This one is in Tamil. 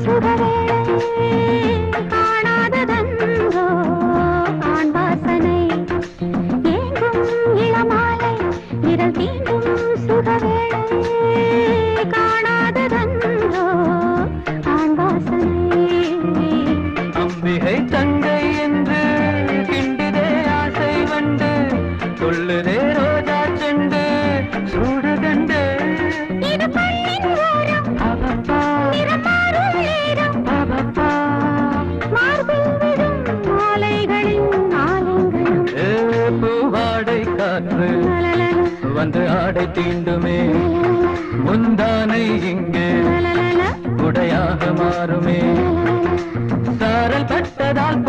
சுடரே காணாததன்றோ ஆண் வாசனை ஏங்கும் இளமாலை விரல் தீண்டும் சுடரே காணாததன்றோ ஆண் வாசனை அம்பிகை தங்கை என்று கிண்டுதே ஆசை வண்டு சொல்லுதே ரோஜா செண்டு சூடுகண்டு இது பள்ளின் ஓரம் அவப்பா நிறமாறும் நேரம் அவப்பா மார்பில் விடும் மாலைகளின் ஆலயங்களும் பூவாடை காற்று லலலல வந்து ஆடை தீண்டுமே முந்தானை இங்கே லலலல உடையாக மாறுமே சாரல் பட்டதால்